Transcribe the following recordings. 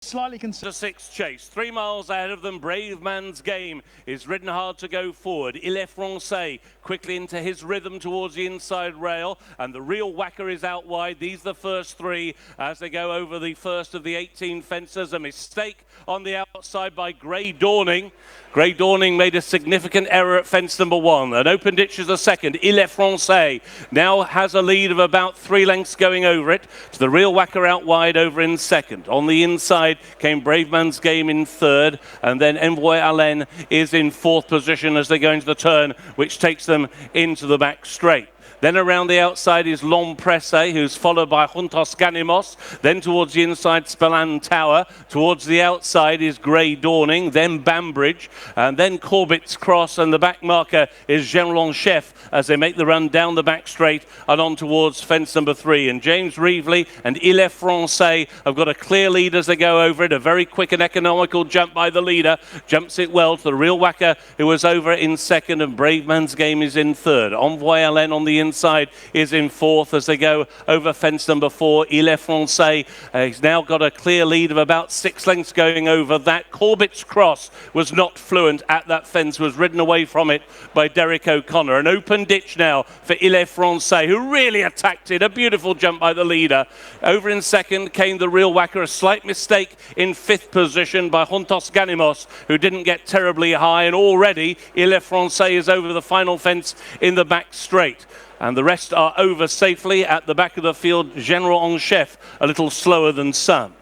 Slightly concerned. 6 chase, 3 miles ahead of them. Brave Man's Game is ridden hard to go forward. Est Francais quickly into his rhythm towards the inside rail, and the Real Whacker is out wide. These are the first 3 as they go over the first of the 18 fences. A mistake on the outside by Grey Dawning. Grey Dawning made a significant error at fence number 1. An open ditch is the second. Est Francais now has a lead of about 3 lengths going over it. To the Real Whacker out wide over in second. On the inside came Brave Man's Game in third, and then Envoy Allen is in 4th position as they go into the turn, which takes them into the back straight. Then around the outside is Presse, who's followed by Juntos Ganimos. Then towards the inside, Spelland Tower. Towards the outside is Grey Dawning, then Banbridge, and then Corbett's Cross, and the back marker is General Chef as they make the run down the back straight and on towards fence number 3. And James Reevely and Est Francais have got a clear lead as they go over it. A very quick and economical jump by the leader. Jumps it well to the Real Whacker, who was over in second, and Brave Man's Game is in third. Envoy Allen on the inside is in 4th as they go over fence number 4. Est Francais has now got a clear lead of about 6 lengths going over that. Corbett's Cross was not fluent at that fence, was ridden away from it by Derek O'Connor. An open ditch now for Est Francais, who really attacked it. A beautiful jump by the leader. Over in second came the Real Whacker. A slight mistake in 5th position by Juntos Ganimos, who didn't get terribly high, and already Est Francais is over the final fence in the back straight. And the rest are over safely at the back of the field. General Chef a little slower than some.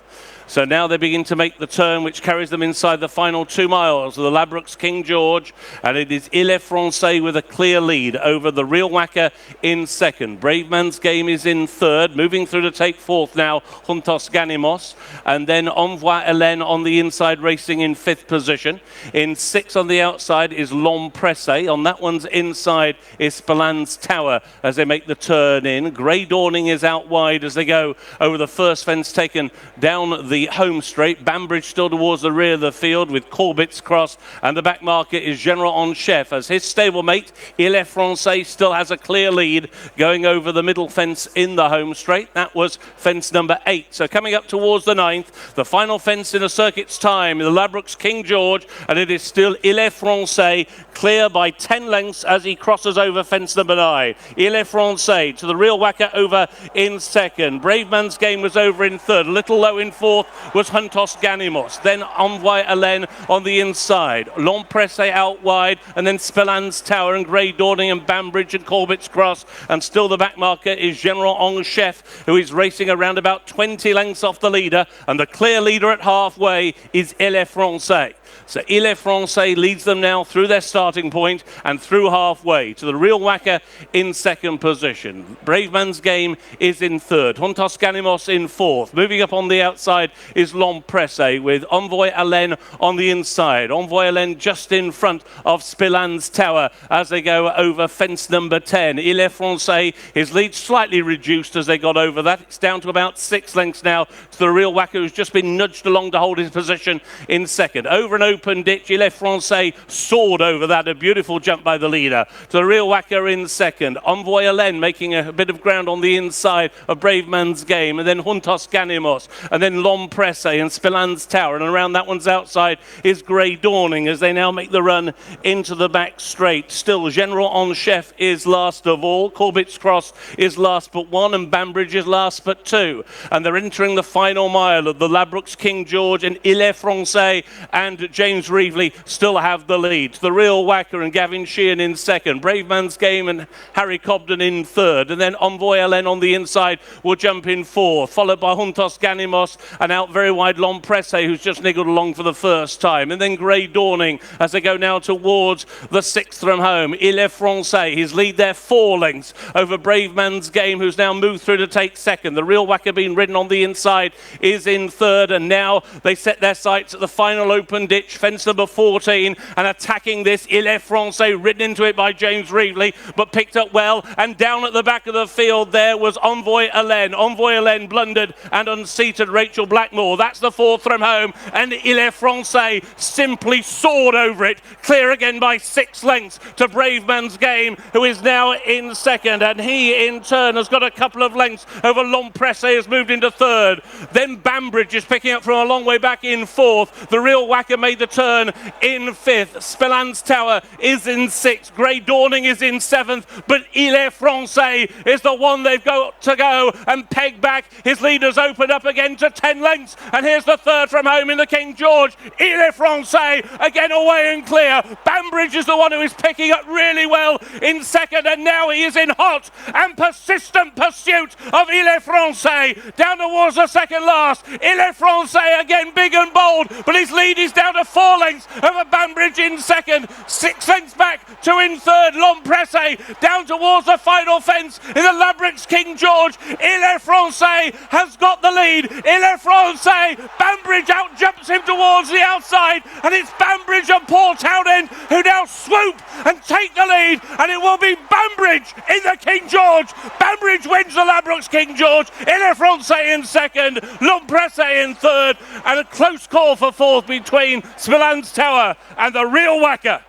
So now they begin to make the turn, which carries them inside the final 2 miles of the Ladbrokes King George, and it is Est Francais with a clear lead over the Real Whacker in second. Brave Man's Game is in third, moving through to take 4th now, Juntos Ganimos, and then Envoy Allen on the inside racing in 5th position. In 6th on the outside is Presse. On that one's inside is Spelland's Tower as they make the turn in. Grey Dawning is out wide as they go over the first fence taken down the home straight. Banbridge still towards the rear of the field with Corbett's Cross, and the back marker is General Chef as his stablemate Est Francais still has a clear lead going over the middle fence in the home straight. That was fence number 8. So coming up towards the 9th, the final fence in a circuit's time, the Ladbrokes King George, and it is still Est Francais clear by 10 lengths as he crosses over fence number 9. Est Francais to the Real Whacker over in second. Brave Man's Game was over in third. A little low in 4th was Juntos Ganimos. Then Envoy Allen on the inside. Presse out wide, and then Spelland's Tower and Grey Dawning and Banbridge and Corbett's Cross. And still the back marker is General Chef, who is racing around about 20 lengths off the leader. And the clear leader at halfway is Est Francais. So Est Francais leads them now through their starting point and through halfway to the Real Whacker in second position. Brave Man's Game is in third. Juntos Ganimos in 4th. Moving up on the outside is Presse with Envoy Allen on the inside. Envoy Allen just in front of Spelland's Tower as they go over fence number 10. Est Francais, his lead slightly reduced as they got over that. It's down to about 6 lengths now to the Real Whacker, who's just been nudged along to hold his position in second. Over an open ditch, Est Francais soared over that. A beautiful jump by the leader. To the Real Whacker in second. Envoy Allen making a bit of ground on the inside of Brave Man's Game, and then Juntos Ganimos, and then Presse and Spelland's Tower, and around that one's outside is Grey Dawning as they now make the run into the back straight. Still General Chef is last of all. Corbett's Cross is last but 1, and Banbridge is last but 2. And they're entering the final mile of the Ladbrokes King George, and Est Francais and James Reevely still have the lead. The Real Whacker and Gavin Sheehan in second. Brave Man's Game and Harry Cobden in third. And then Envoy Allen on the inside will jump in 4th, followed by Juntos Ganimos, and out very wide Presse, who's just niggled along for the first time. And then Grey Dawning as they go now towards the 6th from home. Est Francais, his lead there 4 lengths over Brave Man's Game, who's now moved through to take second. The Real Whacker being ridden on the inside is in third, and now they set their sights at the final open ditch, fence number 14, and attacking this Est Francais, ridden into it by James Reevely, but picked up well. And down at the back of the field there was Envoy Hélène. Envoy Hélène blundered and unseated Rachel Blackmore. That's the fourth from home. And Est Francais simply soared over it. Clear again by 6 lengths to Brave Man's Game, who is now in second. And he, in turn, has got a couple of lengths over Presse, has moved into third. Then Banbridge is picking up from a long way back in fourth. The Real Whacker made the turn in fifth. Spilland's Tower is in sixth. Grey Dawning is in seventh. But Est Francais is the one they've got to go and peg back. His leaders opened up again to 10 lengths. And here's the third from home in the King George. Est Francais again away and clear. Banbridge is the one who is picking up really well in second. And now he is in hot and persistent pursuit of Est Francais. Down towards the second last. Est Francais again big and bold. But his lead is down to 4 lengths over Banbridge in second. 6 lengths back to in third. Presse down towards the final fence in the Ladbrokes King George. Est Francais has got the lead. Est Francais, Banbridge out jumps him towards the outside, and it's Banbridge and Paul Townend who now swoop and take the lead, and it will be Banbridge in the King George. Banbridge wins the Ladbrokes King George. Est Francais in second, Presse in third, and a close call for fourth between Spilland's Tower and the Real Whacker.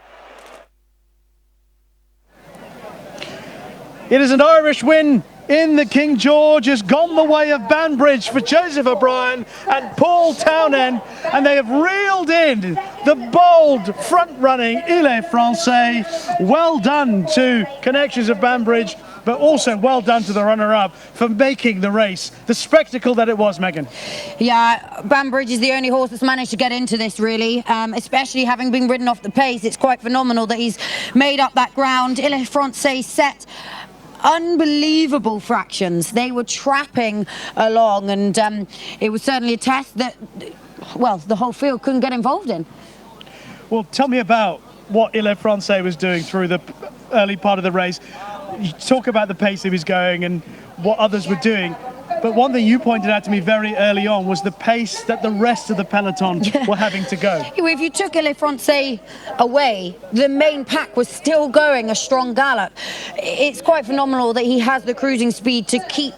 It is an Irish win in the King George. Has gone the way of Banbridge for Joseph O'Brien and Paul Townend, and they have reeled in the bold front-running Est Francais. Well done to Connections of Banbridge, but also well done to the runner-up for making the race the spectacle that it was, Megan. Yeah, Banbridge is the only horse that's managed to get into this, really, especially having been ridden off the pace. It's quite phenomenal that he's made up that ground. Est Francais set unbelievable fractions. They were trapping along, and it was certainly a test that, well, the whole field couldn't get involved in. Well, tell me about what Est Francais was doing through the early part of the race. You talk about the pace he was going and what others were doing, but one thing you pointed out to me very early on was the pace that the rest of the peloton were having to go. If you took Est Francais away, the main pack was still going a strong gallop. It's quite phenomenal that he has the cruising speed to keep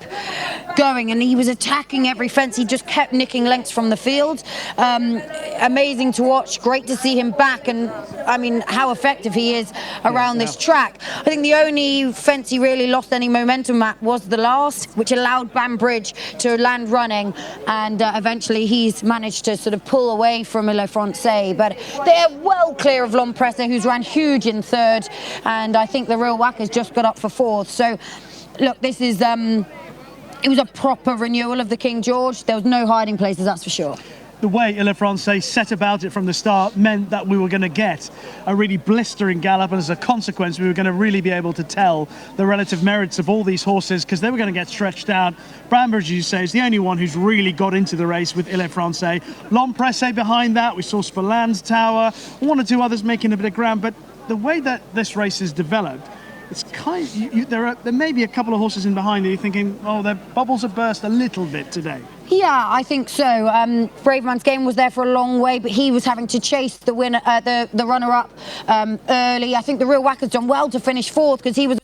going, and he was attacking every fence. He just kept nicking lengths from the field. Amazing to watch. Great to see him back, and I mean how effective he is around this track. I think the only fence he really lost any momentum at was the last, which allowed Banbridge to land running, and eventually he's managed to sort of pull away from Est Francais, but they're well clear of Presse, who's ran huge in third, and I think the Real Whacker's just got up for fourth. So look, this is it was a proper renewal of the King George. There was no hiding places, that's for sure. The way Est Francais set about it from the start meant that we were going to get a really blistering gallop, and as a consequence we were going to really be able to tell the relative merits of all these horses, because they were going to get stretched out. Banbridge, as you say, is the only one who's really got into the race with Est Francais. Presse behind that. We saw Spilland's Tower, 1 or 2 others making a bit of ground, but the way that this race is developed, it's kind of, there may be a couple of horses in behind that you're thinking, oh, their bubbles have burst a little bit today. Yeah, I think so. Brave Man's Game was there for a long way, but he was having to chase the winner, the runner-up early. I think the Real Whacker's done well to finish fourth, because he was